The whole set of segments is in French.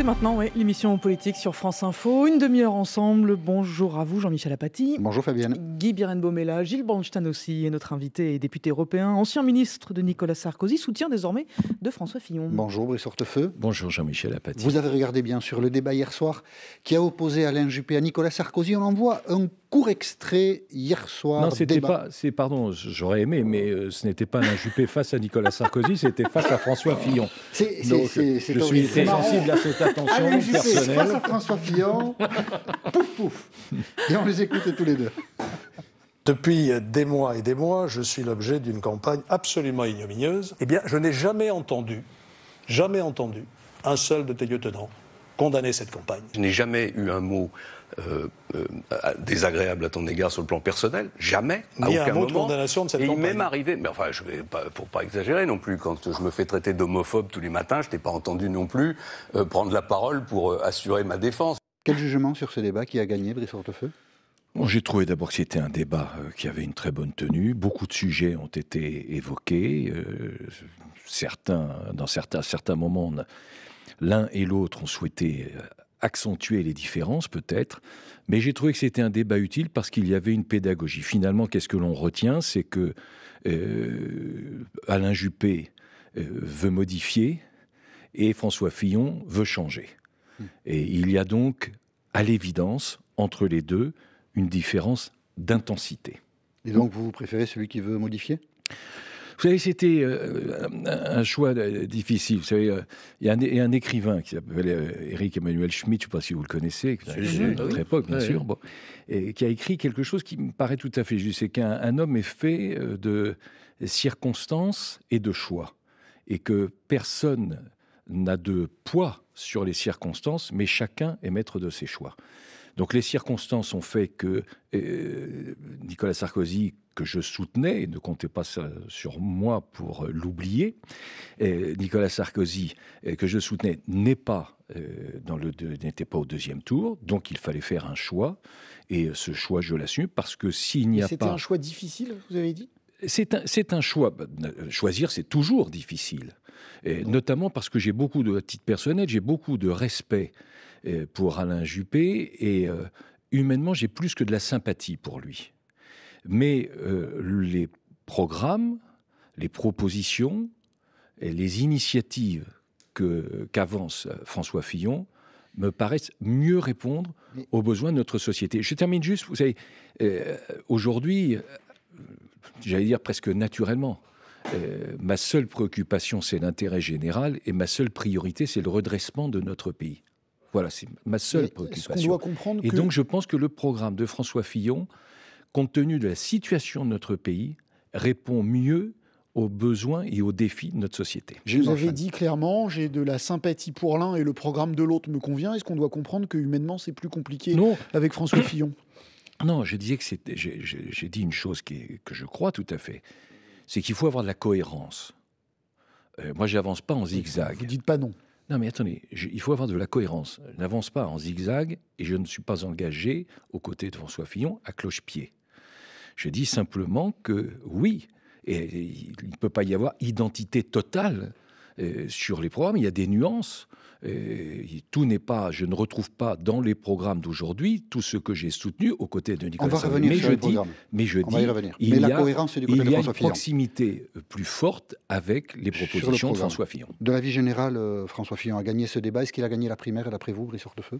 C'est maintenant, oui, l'émission politique sur France Info. Une demi-heure ensemble. Bonjour à vous, Jean-Michel Apathy. Bonjour Fabienne. Guy Birenbaum est là, Gilles Bornstein aussi est notre invité et député européen, ancien ministre de Nicolas Sarkozy, soutien désormais de François Fillon. Bonjour Brice Hortefeux. Bonjour Jean-Michel Apathy. Vous avez regardé bien sûr le débat hier soir qui a opposé Alain Juppé à Nicolas Sarkozy. On en voit un court extrait hier soir. Non, c'était pas. Pardon, j'aurais aimé, mais ce n'était pas Alain Juppé face à Nicolas Sarkozy, c'était face à François Fillon. Je suis très sensible à cette attention Alain Juppé personnelle. face à François Fillon. Pouf pouf. Et on les écoute tous les deux. Depuis des mois et des mois, je suis l'objet d'une campagne absolument ignominieuse. Eh bien, je n'ai jamais entendu un seul de tes lieutenants condamner cette campagne. Je n'ai jamais eu un mot désagréable à ton égard sur le plan personnel, jamais, à Ni aucun un mot de moment. condamnation de cette Et il campagne. m'est arrivé, mais enfin, je vais pas, pour pas exagérer non plus, quand je me fais traiter d'homophobe tous les matins, je t'ai pas entendu non plus prendre la parole pour assurer ma défense. Quel jugement sur ce débat qui a gagné, Brice Hortefeux ? Bon, j'ai trouvé d'abord que c'était un débat qui avait une très bonne tenue. Beaucoup de sujets ont été évoqués. Dans certains moments, l'un et l'autre ont souhaité accentuer les différences, peut-être. Mais j'ai trouvé que c'était un débat utile parce qu'il y avait une pédagogie. Finalement, qu'est-ce que l'on retient ? C'est que Alain Juppé veut modifier et François Fillon veut changer. Et il y a donc, à l'évidence, entre les deux, une différence d'intensité. Et donc vous préférez celui qui veut modifier ? Vous savez, c'était un choix difficile. Vous savez, il y a un écrivain qui s'appelle Éric Emmanuel Schmitt, je ne sais pas si vous le connaissez, de notre époque, bien sûr, bon, et qui a écrit quelque chose qui me paraît tout à fait juste. C'est qu'un homme est fait de circonstances et de choix. Et que personne n'a de poids sur les circonstances, mais chacun est maître de ses choix. Donc les circonstances ont fait que Nicolas Sarkozy, que je soutenais, et ne comptez pas sur moi pour l'oublier, Nicolas Sarkozy, que je soutenais, n'était pas au deuxième tour, donc il fallait faire un choix, et ce choix, je l'assume, parce que s'il n'y a pas... C'était un choix difficile, vous avez dit ? C'est un choix. Choisir, c'est toujours difficile. Et notamment parce que j'ai beaucoup de, à titre personnel, j'ai beaucoup de respect pour Alain Juppé et humainement, j'ai plus que de la sympathie pour lui. Mais les programmes, les propositions et les initiatives qu'avance François Fillon me paraissent mieux répondre aux besoins de notre société. Je termine juste, vous savez, aujourd'hui, j'allais dire presque naturellement, ma seule préoccupation, c'est l'intérêt général et ma seule priorité, c'est le redressement de notre pays. Voilà, c'est ma seule préoccupation. Est-ce qu'on doit comprendre et donc, je pense que le programme de François Fillon, compte tenu de la situation de notre pays, répond mieux aux besoins et aux défis de notre société. Vous avez dit clairement, j'ai de la sympathie pour l'un et le programme de l'autre me convient. Est-ce qu'on doit comprendre que humainement, c'est plus compliqué avec François Fillon ? Non, je disais que j'ai dit une chose que je crois tout à fait. C'est qu'il faut avoir de la cohérence. Moi, je n'avance pas en zigzag. Vous dites pas non. Non, mais attendez, il faut avoir de la cohérence. Je n'avance pas en zigzag et je ne suis pas engagé, aux côtés de François Fillon, à cloche-pied. Je dis simplement que, oui, et il ne peut pas y avoir identité totale sur les programmes. Il y a des nuances. Tout n'est pas, je ne retrouve pas dans les programmes d'aujourd'hui tout ce que j'ai soutenu aux côtés de Nicolas Sarkozy. On va revenir sur les programmes. Mais je dis, mais la cohérence est du côté de François Fillon. Il y a une proximité plus forte avec les propositions de François Fillon. De l'avis général, François Fillon a gagné ce débat. Est-ce qu'il a gagné la primaire, d'après vous, Brice Hortefeux ?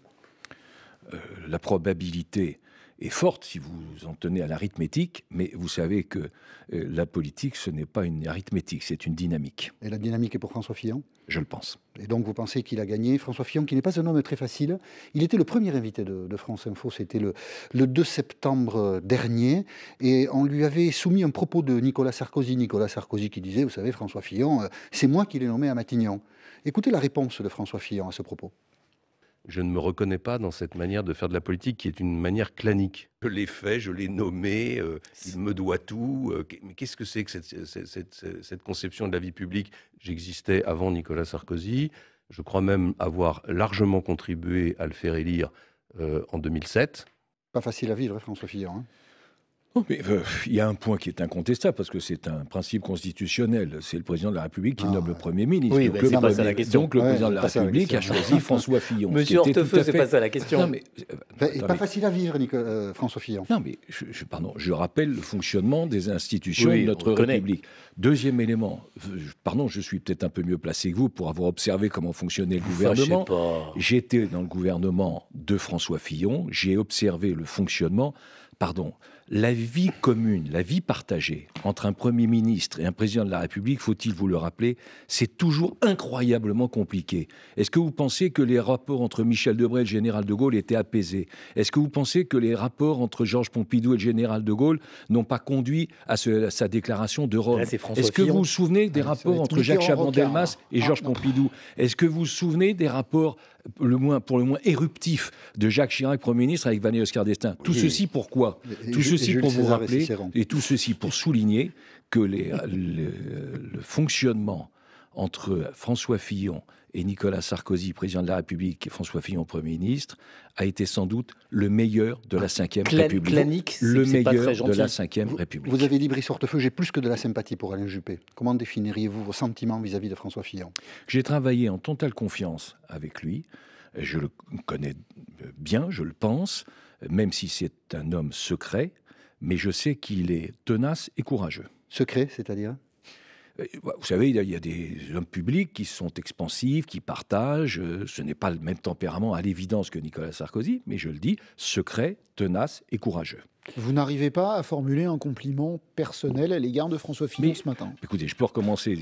La probabilité est forte si vous en tenez à l'arithmétique, mais vous savez que la politique, ce n'est pas une arithmétique, c'est une dynamique. Et la dynamique est pour François Fillon ? Je le pense. Et donc vous pensez qu'il a gagné. François Fillon, qui n'est pas un homme très facile, il était le premier invité de France Info, c'était le 2 septembre dernier, et on lui avait soumis un propos de Nicolas Sarkozy qui disait, vous savez, François Fillon, c'est moi qui l'ai nommé à Matignon. Écoutez la réponse de François Fillon à ce propos. Je ne me reconnais pas dans cette manière de faire de la politique qui est une manière clanique. Je l'ai fait, je l'ai nommé, il me doit tout. Mais qu'est-ce que c'est que cette conception de la vie publique ? J'existais avant Nicolas Sarkozy. Je crois même avoir largement contribué à le faire élire en 2007. Pas facile à vivre, François Fillon. Oh, mais il y a un point qui est incontestable, parce que c'est un principe constitutionnel. C'est le président de la République qui nomme le Premier ministre. Oui, donc, c'est pas ça la question. Donc le président de la République a choisi François Fillon. Monsieur Hortefeux, c'est pas ça la question. Non, mais, pas facile à vivre, François Fillon. Non, mais je rappelle le fonctionnement des institutions de notre République. Deuxième élément, je suis peut-être un peu mieux placé que vous pour avoir observé comment fonctionnait le gouvernement. J'étais dans le gouvernement de François Fillon, j'ai observé le fonctionnement. La vie commune, la vie partagée entre un Premier ministre et un président de la République, faut-il vous le rappeler, c'est toujours incroyablement compliqué. Est-ce que vous pensez que les rapports entre Michel Debré et le général de Gaulle étaient apaisés? Est-ce que vous pensez que les rapports entre Georges Pompidou et le général de Gaulle n'ont pas conduit à sa déclaration de Rome? Est-ce que vous vous souvenez des rapports entre Jacques Chaban-Delmas et Georges Pompidou? Est-ce que vous vous souvenez des rapports pour le moins éruptifs de Jacques Chirac, Premier ministre, avec Valéry Giscard d'Estaing? Tout ceci pourquoi? Tout ceci pour vous rappeler, et tout ceci pour souligner que le fonctionnement entre François Fillon et Nicolas Sarkozy, président de la République, et François Fillon, Premier ministre, a été sans doute le meilleur de la Ve République. Le meilleur de la Ve République. Vous avez dit, Brice Hortefeux, j'ai plus que de la sympathie pour Alain Juppé. Comment définiriez-vous vos sentiments vis-à-vis de François Fillon? J'ai travaillé en totale confiance avec lui. Je le connais bien, je le pense, même si c'est un homme secret, mais je sais qu'il est tenace et courageux. Secret, c'est-à-dire? Vous savez, il y a des hommes publics qui sont expansifs, qui partagent. Ce n'est pas le même tempérament à l'évidence que Nicolas Sarkozy, mais je le dis, secret, tenace et courageux. Vous n'arrivez pas à formuler un compliment personnel à l'égard de François Fillon ce matin? Écoutez, je peux recommencer.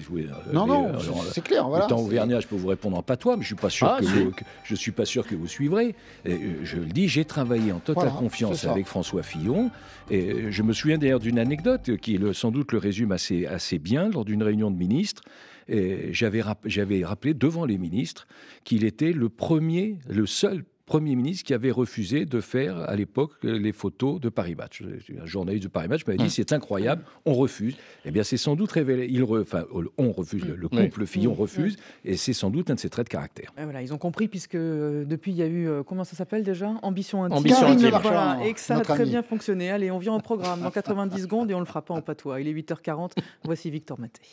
C'est clair. Voilà. Étant auvergnat, je peux vous répondre en patois, mais je ne suis pas sûr que vous suivrez. Je le dis, j'ai travaillé en totale confiance avec François Fillon. Et je me souviens d'ailleurs d'une anecdote qui, sans doute, le résume assez bien. Lors d'une réunion de ministres, j'avais rappelé devant les ministres qu'il était le seul Premier ministre qui avait refusé de faire à l'époque les photos de Paris Match. Un journaliste de Paris Match m'avait dit c'est incroyable, on refuse. Eh bien, c'est sans doute révélé. On refuse, le couple Fillon refuse, et c'est sans doute un de ses traits de caractère. Et voilà, ils ont compris puisque depuis il y a eu comment ça s'appelle déjà, Ambition Intime. Voilà, et que ça a très bien fonctionné. Allez, on vient au programme dans 90 secondes et on le fera pas en patois. Il est 8h40. Voici Victor Maté.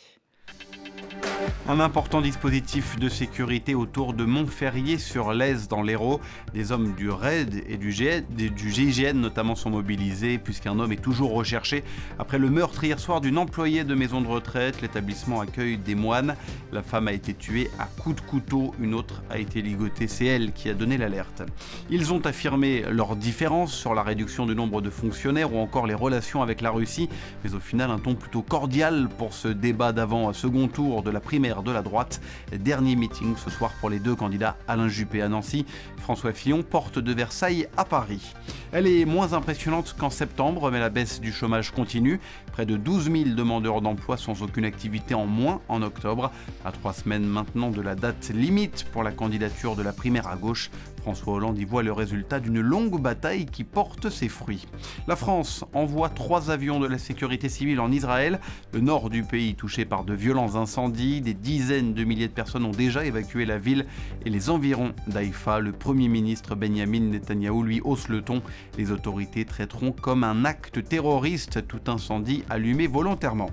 Un important dispositif de sécurité autour de Montferrier sur l'Aise dans l'Hérault. Des hommes du RAID et du GIGN notamment sont mobilisés puisqu'un homme est toujours recherché après le meurtre hier soir d'une employée de maison de retraite. L'établissement accueille des moines. La femme a été tuée à coups de couteau, une autre a été ligotée. C'est elle qui a donné l'alerte. Ils ont affirmé leurs différences sur la réduction du nombre de fonctionnaires ou encore les relations avec la Russie, mais au final un ton plutôt cordial pour ce débat d'avant-second tour de la primaire de la droite. Dernier meeting ce soir pour les deux candidats, Alain Juppé à Nancy, François Fillon, porte de Versailles à Paris. Elle est moins impressionnante qu'en septembre, mais la baisse du chômage continue. Près de 12 000 demandeurs d'emploi sans aucune activité en moins en octobre. À 3 semaines maintenant de la date limite pour la candidature de la primaire à gauche, François Hollande y voit le résultat d'une longue bataille qui porte ses fruits. La France envoie 3 avions de la sécurité civile en Israël, le nord du pays touché par de violents incendies. Des dizaines de milliers de personnes ont déjà évacué la ville et les environs d'Haïfa. Le Premier ministre Benyamin Netanyahou lui hausse le ton. Les autorités traiteront comme un acte terroriste tout incendie allumé volontairement.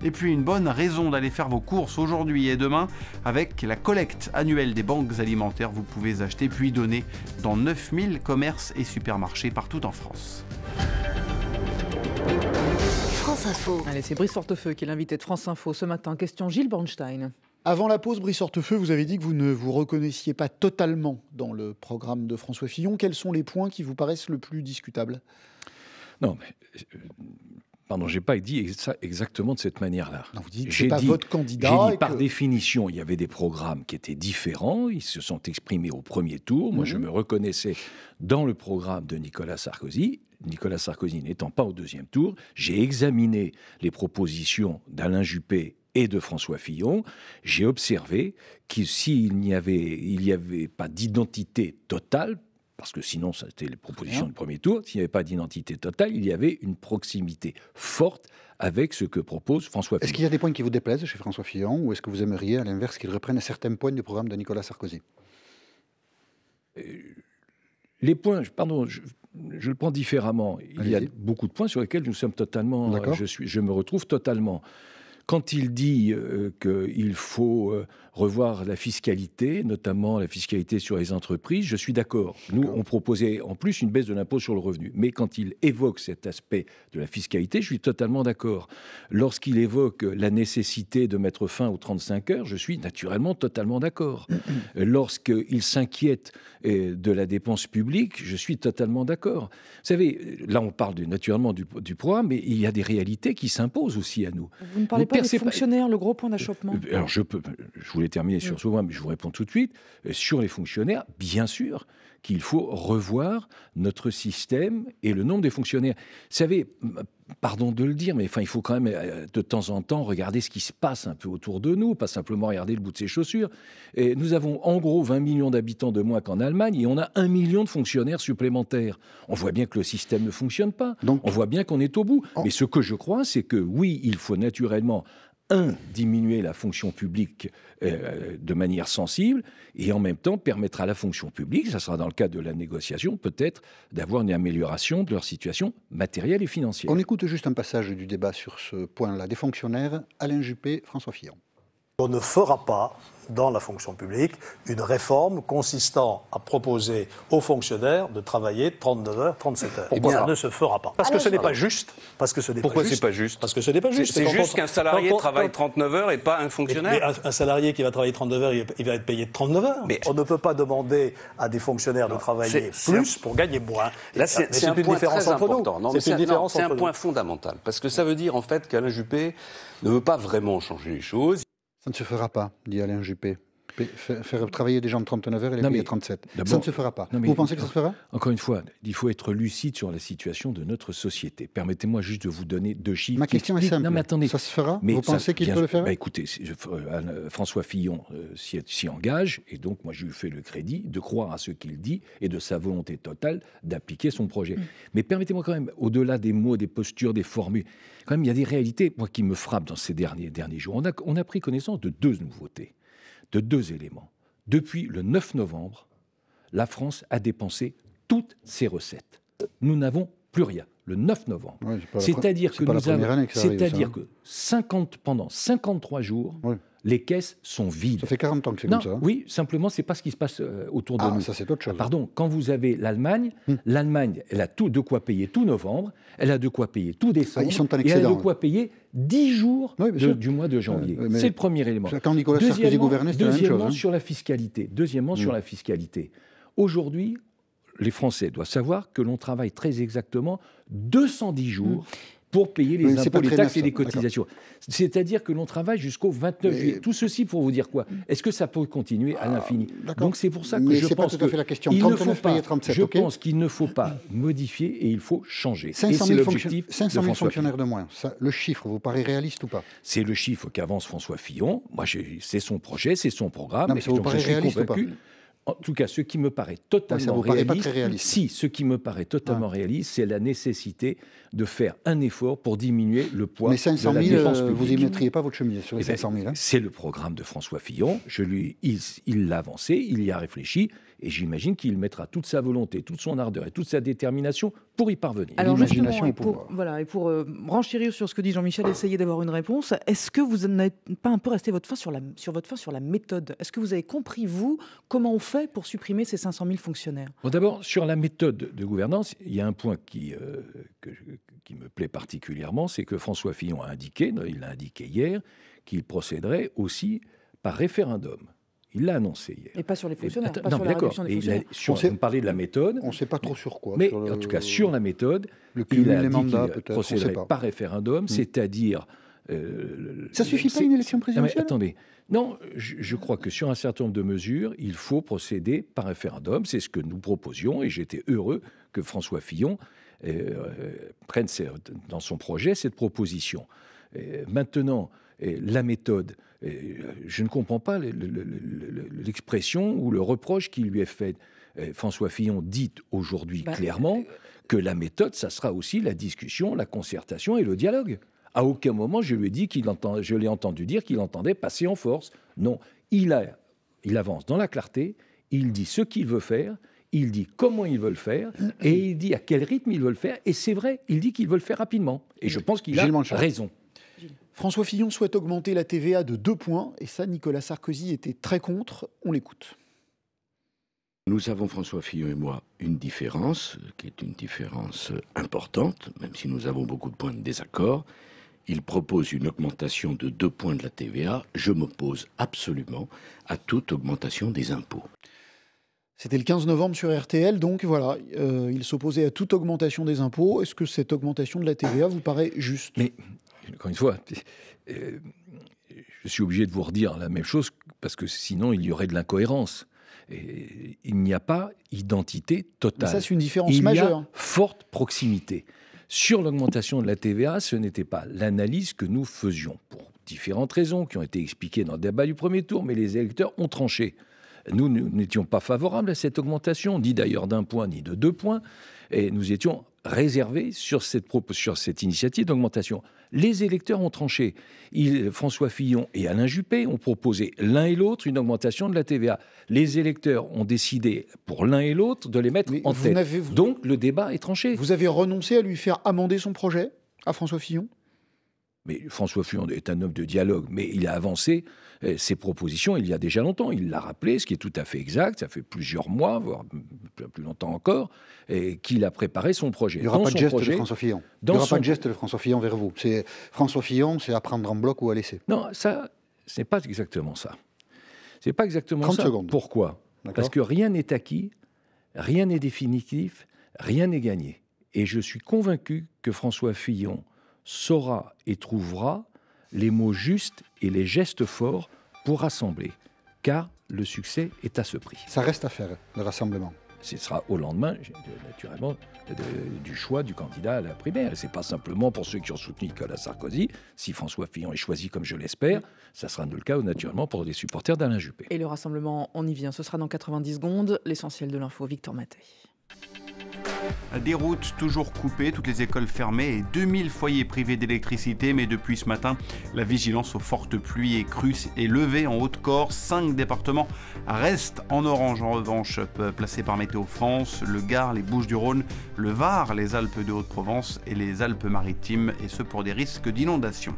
Et puis une bonne raison d'aller faire vos courses aujourd'hui et demain avec la collecte annuelle des banques alimentaires. Vous pouvez acheter puis donner dans 9000 commerces et supermarchés partout en France. France Info. Allez, c'est Brice Hortefeux qui est l'invité de France Info ce matin. Question Gilles Bornstein. Avant la pause, Brice Hortefeux, vous avez dit que vous ne vous reconnaissiez pas totalement dans le programme de François Fillon. Quels sont les points qui vous paraissent le plus discutables? Non, mais... Pardon, je n'ai pas dit ça exactement de cette manière-là. Non, vous dites que ce n'est pas votre candidat. J'ai dit par définition, il y avait des programmes qui étaient différents. Ils se sont exprimés au premier tour. Moi, je me reconnaissais dans le programme de Nicolas Sarkozy. Nicolas Sarkozy n'étant pas au deuxième tour, j'ai examiné les propositions d'Alain Juppé et de François Fillon. J'ai observé que s'il n'y avait pas d'identité totale, parce que sinon, c'était les propositions du premier tour. S'il n'y avait pas d'identité totale, il y avait une proximité forte avec ce que propose François Fillon. Est-ce qu'il y a des points qui vous déplaisent chez François Fillon, ou est-ce que vous aimeriez, à l'inverse, qu'il reprenne certains points du programme de Nicolas Sarkozy? Les points, je le prends différemment. Il y a beaucoup de points sur lesquels nous sommes totalement... je me retrouve totalement. Quand il dit qu'il faut revoir la fiscalité, notamment la fiscalité sur les entreprises, je suis d'accord. Nous, on proposait en plus une baisse de l'impôt sur le revenu. Mais quand il évoque cet aspect de la fiscalité, je suis totalement d'accord. Lorsqu'il évoque la nécessité de mettre fin aux 35 heures, je suis naturellement totalement d'accord. Lorsqu'il s'inquiète de la dépense publique, je suis totalement d'accord. Vous savez, là on parle naturellement du programme, mais il y a des réalités qui s'imposent aussi à nous. Vous ne parlez pas des fonctionnaires, le gros point d'achoppement. Alors je voulais terminer sur ce point, mais je vous réponds tout de suite. Sur les fonctionnaires, bien sûr qu'il faut revoir notre système et le nombre des fonctionnaires. Vous savez, pardon de le dire, mais il faut quand même de temps en temps regarder ce qui se passe un peu autour de nous, pas simplement regarder le bout de ses chaussures. Et nous avons en gros 20 millions d'habitants de moins qu'en Allemagne et on a 1 million de fonctionnaires supplémentaires. On voit bien que le système ne fonctionne pas. Donc, on voit bien qu'on est au bout. Mais ce que je crois, c'est que oui, il faut naturellement diminuer la fonction publique de manière sensible et en même temps permettre à la fonction publique, ça sera dans le cadre de la négociation, peut-être d'avoir une amélioration de leur situation matérielle et financière. On écoute juste un passage du débat sur ce point-là des fonctionnaires. Alain Juppé, François Fillon. On ne fera pas, dans la fonction publique, une réforme consistant à proposer aux fonctionnaires de travailler 39 heures, 37 heures. Eh bien, ça ne se fera pas. Parce que ce n'est pas juste. Pourquoi c'est pas juste ? Parce que ce n'est pas juste. C'est juste qu'un salarié travaille 39 heures et pas un fonctionnaire. Mais un salarié qui va travailler 39 heures, il va être payé 39 heures. Mais on ne peut pas demander à des fonctionnaires de travailler plus pour gagner moins. Là, c'est un point très important. C'est un point fondamental. Parce que ça veut dire, en fait, qu'Alain Juppé ne veut pas vraiment changer les choses. Ça ne se fera pas, dit Alain Juppé. Faire travailler des gens de 39 heures et les payer 37. Ça ne se fera pas. Vous pensez que ça se fera ? Encore une fois, il faut être lucide sur la situation de notre société. Permettez-moi juste de vous donner 2 chiffres. Ma question est simple. Non, mais attendez. Ça se fera ? Vous pensez qu'il peut le faire ? Écoutez, François Fillon s'y engage, et donc moi je lui fais le crédit de croire à ce qu'il dit et de sa volonté totale d'appliquer son projet. Mais permettez-moi quand même, au-delà des mots, des postures, des formules, quand même il y a des réalités moi, qui me frappent dans ces derniers jours. On a pris connaissance de 2 nouveautés. De 2 éléments. Depuis le 9 novembre, la France a dépensé toutes ses recettes. Nous n'avons plus rien. Le 9 novembre. Oui, c'est-à-dire que pendant 53 jours, les caisses sont vides. Ça fait 40 ans que c'est comme ça. Oui, simplement, c'est pas ce qui se passe autour de nous. Ça, c'est autre chose. Pardon, quand vous avez l'Allemagne, l'Allemagne, elle a tout de quoi payer tout novembre, elle a de quoi payer tout décembre, ils sont en et elle a de quoi payer 10 jours du mois de janvier. C'est le premier élément. Quand Nicolas Sarkozy gouvernait, c'était la même chose. Deuxièmement, sur la fiscalité. Aujourd'hui, les Français doivent savoir que l'on travaille très exactement 210 jours pour payer les impôts, les taxes et les cotisations. C'est-à-dire que l'on travaille jusqu'au 29 juillet. Tout ceci pour vous dire quoi ? Est-ce que ça peut continuer à l'infini ? Donc c'est pour ça que je pense qu'il ne faut pas modifier et il faut changer. 500 000 fonctionnaires de moins. Le chiffre vous paraît réaliste ou pas ? C'est le chiffre qu'avance François Fillon. Moi, c'est son projet, c'est son programme. Non, mais ça vous paraît réaliste ou pas ? En tout cas, ce qui me paraît totalement ce qui me paraît totalement réaliste, c'est la nécessité de faire un effort pour diminuer le poids de la dépense publique. Vous n'y mettriez pas votre chemise sur les 500 000 C'est le programme de François Fillon. Il l'a avancé, il y a réfléchi, et j'imagine qu'il mettra toute sa volonté, toute son ardeur et toute sa détermination pour y parvenir. Alors justement, et pour renchérir sur ce que dit Jean-Michel, essayer d'avoir une réponse, est-ce que vous n'avez pas un peu resté sur votre fin sur la méthode ? Est-ce que vous avez compris, vous, comment on fait pour supprimer ces 500 000 fonctionnaires ? Bon, d'abord, sur la méthode de gouvernance, il y a un point qui me plaît particulièrement, c'est que François Fillon a indiqué, il l'a indiqué hier, qu'il procéderait aussi par référendum. Il l'a annoncé hier. Et pas sur les fonctionnaires, pas sur la réduction des fonctionnaires. Vous parlez de la méthode. On ne sait pas trop sur quoi. Mais en tout cas, sur la méthode, il a dit qu'il procéderait par référendum, c'est-à-dire... ça ne suffit pas une élection présidentielle ? Mais attendez. Non, je crois que sur un certain nombre de mesures, il faut procéder par référendum. C'est ce que nous proposions et j'étais heureux que François Fillon prenne dans son projet cette proposition. Maintenant, la méthode, je ne comprends pas l'expression ou le reproche qui lui est fait. François Fillon dit aujourd'hui clairement que la méthode, ça sera aussi la discussion, la concertation et le dialogue. À aucun moment, je l'ai entendu dire qu'il entendait passer en force. Non, il avance dans la clarté, il dit ce qu'il veut faire, il dit comment il veut le faire, et il dit à quel rythme il veut le faire, et c'est vrai, il dit qu'il veut le faire rapidement. Et je pense qu'il a raison. François Fillon souhaite augmenter la TVA de 2 points, et ça, Nicolas Sarkozy était très contre. On l'écoute. Nous avons, François Fillon et moi, une différence, qui est une différence importante, même si nous avons beaucoup de points de désaccord. Il propose une augmentation de 2 points de la TVA. Je m'oppose absolument à toute augmentation des impôts. C'était le 15 novembre sur RTL, donc voilà, il s'opposait à toute augmentation des impôts. Est-ce que cette augmentation de la TVA vous paraît juste ? Mais, encore une fois, je suis obligé de vous redire la même chose, parce que sinon il y aurait de l'incohérence. Et il n'y a pas identité totale. Mais ça, c'est une différence majeure. Il y a forte proximité. Sur l'augmentation de la TVA, ce n'était pas l'analyse que nous faisions, pour différentes raisons qui ont été expliquées dans le débat du premier tour, mais les électeurs ont tranché. Nous n'étions pas favorables à cette augmentation, ni d'ailleurs d'1 point, ni de 2 points, et nous étions réservés sur cette initiative d'augmentation. Les électeurs ont tranché. François Fillon et Alain Juppé ont proposé l'un et l'autre une augmentation de la TVA. Les électeurs ont décidé pour l'un et l'autre de les mettre en tête. Donc le débat est tranché. Vous avez renoncé à lui faire amender son projet, à François Fillon ? Mais François Fillon est un homme de dialogue, mais il a avancé ses propositions il y a déjà longtemps. Il l'a rappelé, ce qui est tout à fait exact. Ça fait plusieurs mois, voire plus longtemps encore, qu'il a préparé son projet. Il n'y aura pas de geste de François Fillon. Il n'y aura pas de geste de François Fillon vers vous. C'est François Fillon, c'est à prendre en bloc ou à laisser. Non, ça, ce n'est pas exactement ça. C'est pas exactement 30 ça. secondes. Pourquoi ? Parce que rien n'est acquis, rien n'est définitif, rien n'est gagné. Et je suis convaincu que François Fillon saura et trouvera les mots justes et les gestes forts pour rassembler, car le succès est à ce prix. Ça reste à faire, le rassemblement. Ce sera au lendemain, naturellement, du choix du candidat à la primaire. Et ce n'est pas simplement pour ceux qui ont soutenu Nicolas Sarkozy. Si François Fillon est choisi, comme je l'espère, ça sera le cas, naturellement, pour les supporters d'Alain Juppé. Et le rassemblement, on y vient. Ce sera dans 90 secondes. L'essentiel de l'info, Victor Mattei. Des routes toujours coupées, toutes les écoles fermées et 2000 foyers privés d'électricité. Mais depuis ce matin, la vigilance aux fortes pluies et crues est levée en Haute-Corse. 5 départements restent en orange en revanche, placés par Météo France, le Gard, les Bouches-du-Rhône, le Var, les Alpes de Haute-Provence et les Alpes-Maritimes, et ce pour des risques d'inondation.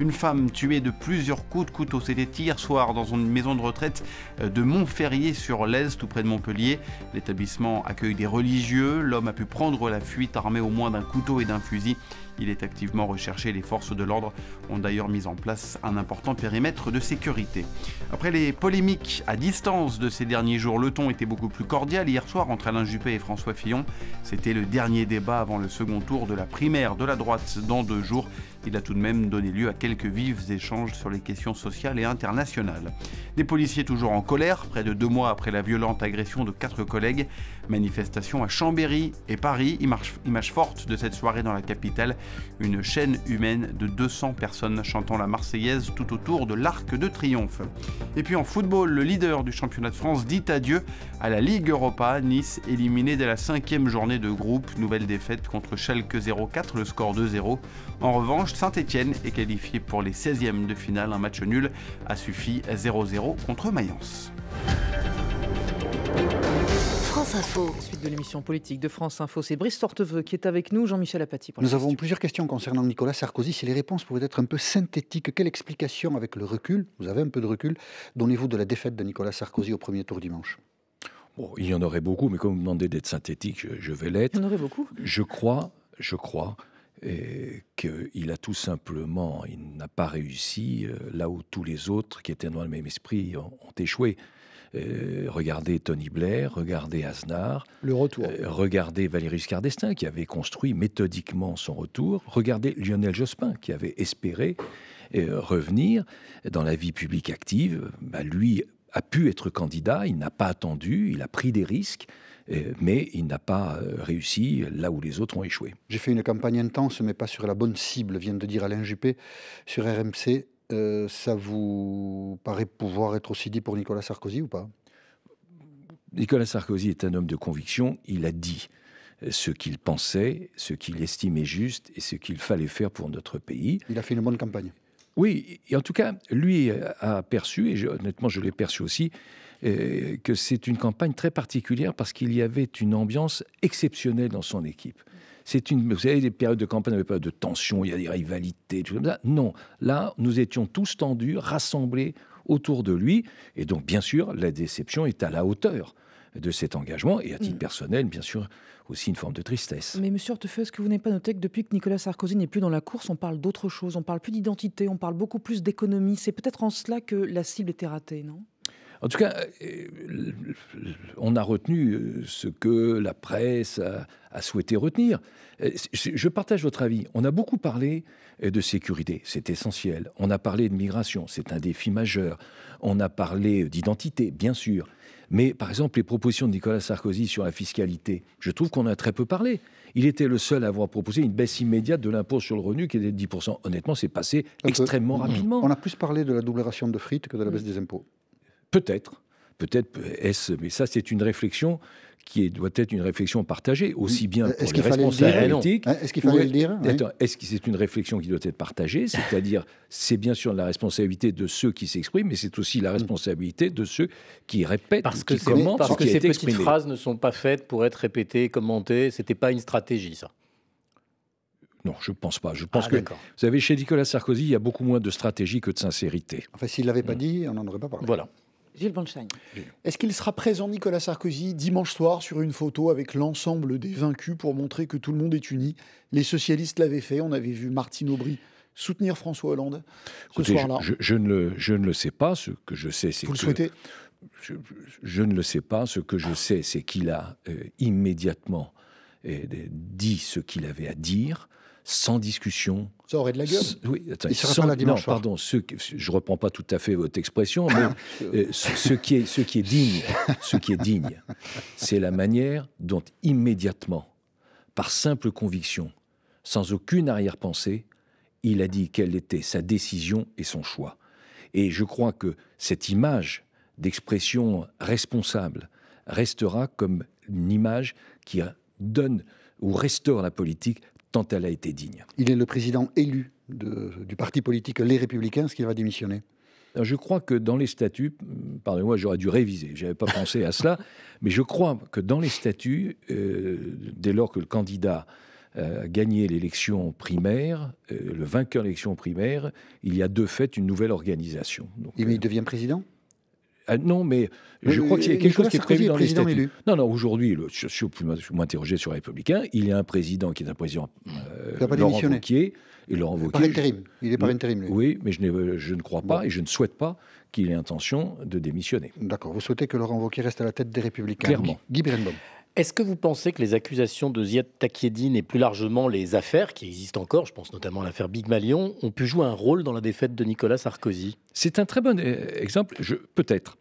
Une femme tuée de plusieurs coups de couteau, c'était hier soir dans une maison de retraite de Montferrier-sur-Lèze, tout près de Montpellier. L'établissement accueille des religieux. L'homme a pu prendre la fuite armé au moins d'un couteau et d'un fusil. Il est activement recherché. Les forces de l'ordre ont d'ailleurs mis en place un important périmètre de sécurité. Après les polémiques à distance de ces derniers jours, le ton était beaucoup plus cordial hier soir entre Alain Juppé et François Fillon. C'était le dernier débat avant le second tour de la primaire de la droite dans 2 jours. Il a tout de même donné lieu à quelques vifs échanges sur les questions sociales et internationales. Des policiers toujours en colère, près de 2 mois après la violente agression de 4 collègues. Manifestation à Chambéry et Paris. Image forte de cette soirée dans la capitale. Une chaîne humaine de 200 personnes chantant la Marseillaise tout autour de l'Arc de Triomphe. Et puis en football, le leader du championnat de France dit adieu à la Ligue Europa. Nice éliminé dès la 5e journée de groupe. Nouvelle défaite contre Schalke 04, le score 2-0. En revanche, Saint-Etienne est qualifié pour les 16e de finale. Un match nul a suffi 0-0 contre Mayence. France Info. Suite de l'émission politique de France Info, c'est Brice Torteveux qui est avec nous, Jean-Michel Apathy. Nous avons plusieurs questions concernant Nicolas Sarkozy. Si les réponses pouvaient être un peu synthétiques, quelle explication avec le recul, vous avez un peu de recul, donnez-vous de la défaite de Nicolas Sarkozy au premier tour dimanche ? Bon, il y en aurait beaucoup, mais comme vous me demandez d'être synthétique, je vais l'être. Il y en aurait beaucoup. Je crois qu'il a tout simplement, il n'a pas réussi là où tous les autres qui étaient dans le même esprit ont échoué. Regardez Tony Blair, regardez Aznar, le retour. Regardez Valéry Giscard d'Estaing qui avait construit méthodiquement son retour, regardez Lionel Jospin qui avait espéré revenir dans la vie publique active. Lui a pu être candidat, il n'a pas attendu, il a pris des risques, mais il n'a pas réussi là où les autres ont échoué. J'ai fait une campagne intense, mais pas sur la bonne cible, vient de dire Alain Juppé sur RMC. Ça vous paraît pouvoir être aussi dit pour Nicolas Sarkozy ou pas ? Nicolas Sarkozy est un homme de conviction. Il a dit ce qu'il pensait, ce qu'il estimait juste et ce qu'il fallait faire pour notre pays. Il a fait une bonne campagne. Oui, et en tout cas, lui a perçu, et honnêtement je l'ai perçu aussi, que c'est une campagne très particulière parce qu'il y avait une ambiance exceptionnelle dans son équipe. Vous savez, les périodes de campagne n'avaient pas de tension, il y a des rivalités, tout comme ça. Non, là, nous étions tous tendus, rassemblés autour de lui. Et donc, bien sûr, la déception est à la hauteur de cet engagement. Et à titre personnel, bien sûr, aussi une forme de tristesse. Mais monsieur Hortefeux, est-ce que vous n'avez pas noté que depuis que Nicolas Sarkozy n'est plus dans la course, on parle d'autre chose, on parle plus d'identité, on parle beaucoup plus d'économie. C'est peut-être en cela que la cible était ratée, non ? En tout cas, on a retenu ce que la presse a souhaité retenir. Je partage votre avis. On a beaucoup parlé de sécurité, c'est essentiel. On a parlé de migration, c'est un défi majeur. On a parlé d'identité, bien sûr. Mais par exemple, les propositions de Nicolas Sarkozy sur la fiscalité, je trouve qu'on a très peu parlé. Il était le seul à avoir proposé une baisse immédiate de l'impôt sur le revenu qui était de 10%. Honnêtement, c'est passé extrêmement rapidement. On a plus parlé de la double ration de frites que de la baisse des impôts. Peut-être est-ce, mais ça c'est une réflexion qui doit être une réflexion partagée, aussi bien pour les responsables politiques. Est-ce qu'il fallait le dire ? Est-ce que c'est une réflexion qui doit être partagée ? C'est-à-dire, c'est bien sûr la responsabilité de ceux qui s'expriment, mais c'est aussi la responsabilité de ceux qui répètent, qui commentent, parce que qui ces est petites exprimé. phrases ne sont pas faites pour être répétées, commentées. C'était pas une stratégie, ça. Non, je ne pense pas. Je pense que, vous savez, chez Nicolas Sarkozy, il y a beaucoup moins de stratégie que de sincérité. Enfin, s'il ne l'avait pas dit, on n'en aurait pas parlé. Voilà. Gilles Bonstein. Est-ce qu'il sera présent, Nicolas Sarkozy, dimanche soir sur une photo avec l'ensemble des vaincus pour montrer que tout le monde est uni ? Les socialistes l'avaient fait, on avait vu Martine Aubry soutenir François Hollande ce soir-là. Je ne le sais pas, ce que je sais c'est Vous le souhaitez ? Je ne le sais pas, ce que je sais c'est qu'il a immédiatement dit ce qu'il avait à dire, sans discussion. Ça aurait de la gueule. Oui, attends, il sera pas là dimanche soir. Pardon, je ne reprends pas tout à fait votre expression, mais ce qui est digne, c'est la manière dont immédiatement, par simple conviction, sans aucune arrière-pensée, il a dit quelle était sa décision et son choix. Et je crois que cette image d'expression responsable restera comme une image qui donne ou restaure la politique tant elle a été digne. Il est le président élu du parti politique Les Républicains, est-ce qu'il va démissionner ? Alors, je crois que dans les statuts, pardonnez-moi, j'aurais dû réviser, je n'avais pas pensé à cela, mais je crois que dans les statuts, dès lors que le candidat a gagné l'élection primaire, le vainqueur de l'élection primaire, il y a de fait une nouvelle organisation. Donc, mais il devient président ? Non, mais je crois qu'il y a quelque chose qui est prévu dans les statuts. Élu. Non, aujourd'hui, si vous m'interrogez sur les Républicains, il y a un président qui est un président Laurent Wauquiez. Et Laurent Wauquiez, par intérim. Il est par intérim, lui. Oui, mais je ne crois pas et je ne souhaite pas qu'il ait intention de démissionner. D'accord. Vous souhaitez que Laurent Wauquiez reste à la tête des Républicains ? Clairement. Guy Berenbaum. Est-ce que vous pensez que les accusations de Ziad Takieddine et plus largement les affaires qui existent encore, je pense notamment à l'affaire Big Malion, ont pu jouer un rôle dans la défaite de Nicolas Sarkozy ? C'est un très bon exemple, peut-être.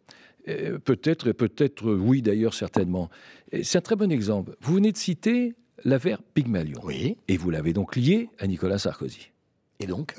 Peut-être, oui d'ailleurs, certainement. C'est un très bon exemple. Vous venez de citer l'affaire Big Malion. Oui. Et vous l'avez donc lié à Nicolas Sarkozy. Et donc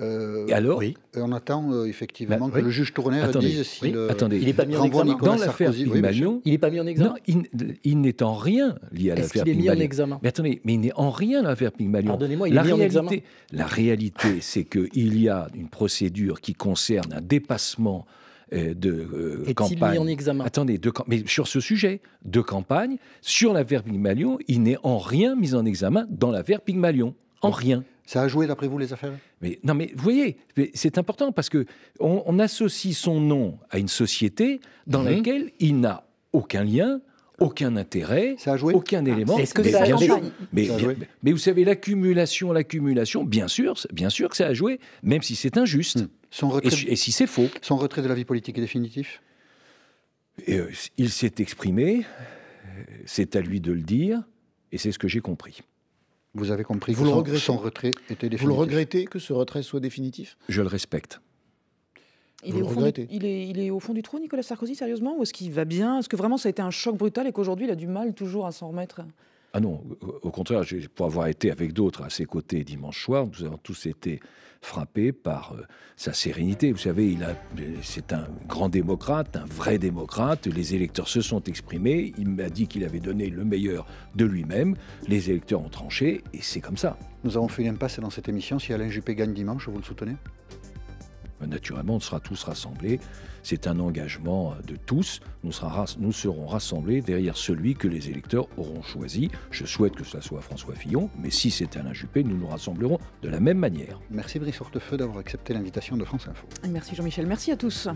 Et alors oui. On attend effectivement que le juge Tournaire dise si il n'est pas mis en examen. Dans l'affaire Big Malion, il n'est pas mis en examen. Non, il n'est en rien lié à l'affaire Big Malion. Est-ce qu'il est mis en examen ? Mais attendez, mais il n'est en rien l'affaire Big Malion. Pardonnez-moi, il est mis en examen. La réalité, c'est qu'il y a une procédure qui concerne un dépassement de campagne. Est-il mis en examen ? Attendez, mais sur ce sujet de campagne, sur l'affaire Big Malion, il n'est en rien mis en examen dans l'affaire Big Malion. En rien. Ça a joué, d'après vous, les affaires ? Mais non, mais vous voyez, c'est important parce que on associe son nom à une société dans laquelle il n'a aucun lien, aucun intérêt, aucun élément. Est-ce que ça a joué ? Mais vous savez, l'accumulation, bien sûr que ça a joué, même si c'est injuste. Et si c'est faux. Son retrait de la vie politique est définitif ? Il s'est exprimé, c'est à lui de le dire, et c'est ce que j'ai compris. Vous avez compris que son retrait était définitif. Vous le regrettez que ce retrait soit définitif ? Je le respecte. Il est au fond du trou, Nicolas Sarkozy, sérieusement ? Ou est-ce qu'il va bien ? Est-ce que vraiment ça a été un choc brutal et qu'aujourd'hui il a du mal toujours à s'en remettre ? Ah non, au contraire, pour avoir été avec d'autres à ses côtés dimanche soir, nous avons tous été frappés par sa sérénité. Vous savez, c'est un grand démocrate, un vrai démocrate. Les électeurs se sont exprimés. Il m'a dit qu'il avait donné le meilleur de lui-même. Les électeurs ont tranché et c'est comme ça. Nous avons fait une impasse dans cette émission. Si Alain Juppé gagne dimanche, vous le soutenez ? naturellement, on sera tous rassemblés. C'est un engagement de tous. Nous serons rassemblés derrière celui que les électeurs auront choisi. Je souhaite que ce soit François Fillon, mais si c'est Alain Juppé, nous nous rassemblerons de la même manière. Merci Brice Hortefeux d'avoir accepté l'invitation de France Info. Merci Jean-Michel, merci à tous.